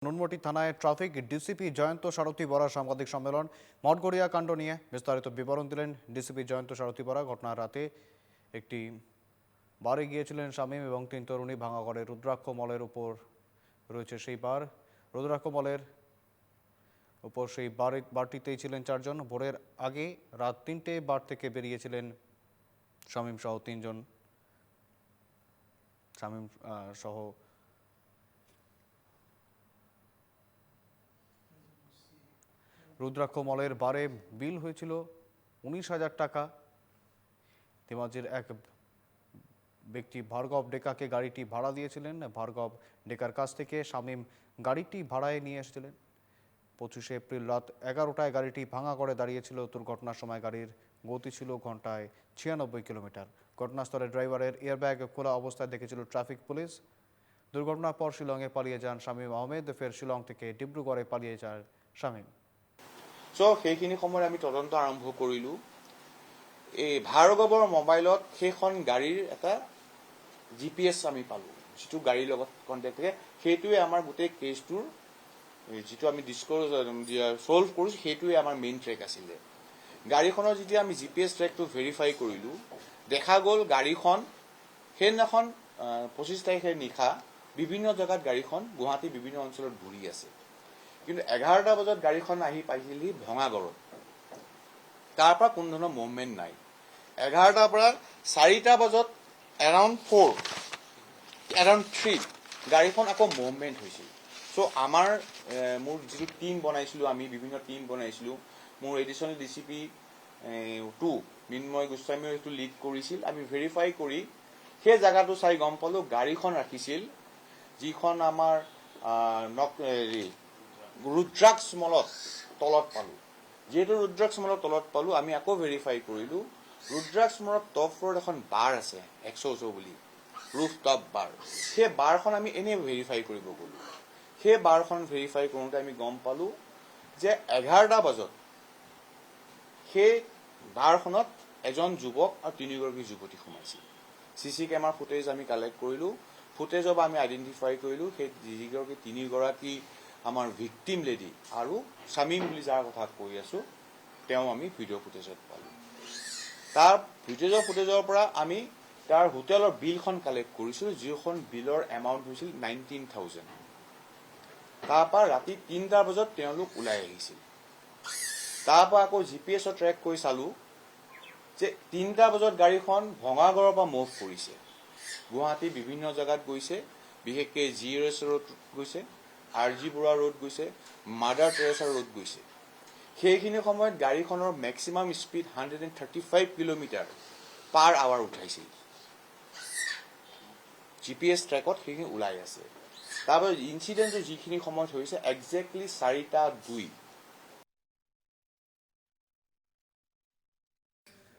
নুনমাটি থানায় traffic DCP Jayanta সারথী বরা সাংবাদিক সম্মেলন মঠগড়িয়া কাণ্ড নিয়ে বিস্তারিত বিবরণ দিলেন ডিসিপি জয়ন্ত সারথী বরা। ঘটনার রাতে একটি বারে গিয়েছিলেন শামীম এবং তিন তরুণী ভাঙাগড়ের রুদ্রাক্ষ মলের উপর রয়েছে সেই বার। রুদ্রাক্ষ মলের উপর সেই বারটিতেই ছিলেন চারজন। ভোরের আগে রাত ৩টে বার থেকে বেরিয়েছিলেন শামীম সহ তিনজন। শামীম সহ রুদ্রাক্ষ মলের বারে বিল হয়েছিল ১৯,০০০ টাকা। ধেমাজির এক ব্যক্তি ভার্গব ডেকাকে গাড়িটি ভাড়া দিয়েছিলেন। ভার্গব ডেকার কাছ থেকে শামীম গাড়িটি ভাড়ায় নিয়ে এসেছিলেন। ২৫শে এপ্রিল রাত ১১টায় গাড়িটি ভাঙা করে দাঁড়িয়েছিল। দুর্ঘটনার সময় গাড়ির গতি ছিল ঘন্টায় ৯৬ কিলোমিটার। ঘটনাস্থলে ড্রাইভারের এয়ারব্যাগ খোলা অবস্থায় দেখেছিল ট্রাফিক পুলিশ। দুর্ঘটনার পর শিলংয়ে পালিয়ে যান শামীম আহমেদ। ফের শিলং থেকে ডিব্রুগড়ে পালিয়ে যায় শামীম। সেইখিনি সময়ত আমি তদন্ত আৰম্ভ কৰিলোঁ। এই ভাৰ্গৱৰ মোবাইলত সেইখন গাড়ীৰ এটা GPS আমি পালোঁ, যিটো গাড়ীৰ লগত কণ্টেক্ট থাকে। সেইটোৱে আমাৰ গোটেই কেছটোৰ যিটো আমি ছল্ভ কৰিছোঁ সেইটোৱে আমাৰ মেইন ট্ৰেক আছিলে। গাড়ীখনৰ যেতিয়া আমি GPS ট্ৰেকটো ভেৰিফাই কৰিলোঁ, দেখা গ'ল গাড়ীখন সেইদিনাখন ২৫ তাৰিখে নিশা বিভিন্ন জেগাত গাড়ীখন গুৱাহাটীৰ বিভিন্ন অঞ্চলত ঘূৰি আছে। কিন্তু ১১টা বজাত গাড়ীখন আহি পাইছিলহি ভঙাগড়ত। তাৰ পৰা কোনো ধৰণৰ মুভমেণ্ট নাই। ১১টাৰ পৰা ৪টা বজাত এৰাউণ্ড 3 গাড়ীখন আকৌ মুভমেণ্ট হৈছিল। আমাৰ মোৰ যিটো টীম বনাইছিলোঁ, আমি বিভিন্ন টীম বনাইছিলোঁ। মোৰ এডিশ্যনেল DCP 2 মৃন্ময় গোস্বামীয়ে সেইটো লিড কৰিছিল। আমি ভেৰিফাই কৰি সেই জেগাটো চাই গম পালোঁ গাড়ীখন ৰাখিছিল যিখন আমাৰ ৰুদ্ৰাক্ষ মলত তলত পালোঁ। যিহেতু ৰুদ্ৰাক্ষ মলত তলত পালোঁ, আমি আকৌ ভেৰিফাই কৰিলোঁ ৰুদ্ৰাক্ষ মলত টপ ফ্ল'ৰত এখন বাৰ আছে ১০০ বুলি, ৰুফ টপ বাৰ। সেই বাৰখন আমি এনেই ভেৰিফাই কৰিব গ'লোঁ। সেই বাৰখন ভেৰিফাই কৰোঁতে আমি গম পালোঁ যে ১১টা বজাত সেই বাৰখনত এজন যুৱক আৰু ৩গৰাকী যুৱতী সোমাইছিল। CC কেমেৰাৰ ফুটেজ আমি কালেক্ট কৰিলোঁ। ফুটেজৰ পৰা আমি আইডেণ্টিফাই কৰিলোঁ সেই যিগৰাকী ৩গৰাকী আমাৰ ভিক্টিম লেডি আৰু শামীম বুলি যাৰ কথা কৈ আছোঁ, তেওঁ আমি ভিডিঅ' ফুটেজত পালোঁ। তাৰ ভিডিঅ' ফুটেজৰ পৰা আমি তাৰ হোটেলৰ বিলখন কালেক্ট কৰিছিলোঁ, যিখন বিলৰ এমাউণ্ট হৈছিল 19,000। তাৰপৰা ৰাতি ৩টা বজাত তেওঁলোক ওলাই আহিছিল। তাৰপৰা আকৌ GPS ট্ৰেক কৰি চালোঁ যে ৩টা বজাত গাড়ীখন ভঙাগড়ৰ পৰা মুভ কৰিছে, গুৱাহাটীৰ বিভিন্ন জেগাত গৈছে, বিশেষকৈ GRS ৰোড গৈছে, RG বৰুৱা ৰোড গৈছে, মাদাৰ টেৰেছা ৰোড গৈছে। সেইখিনি সময়ত গাড়ীখনৰ maximum speed 135 kilometre per hour উঠাইছিল। GPS ট্ৰেকত সেইখিনি ওলাই আছে। তাৰপৰা ইনচিডেণ্টটো যিখিনি সময়ত হৈছে একজেক্টলি 4:02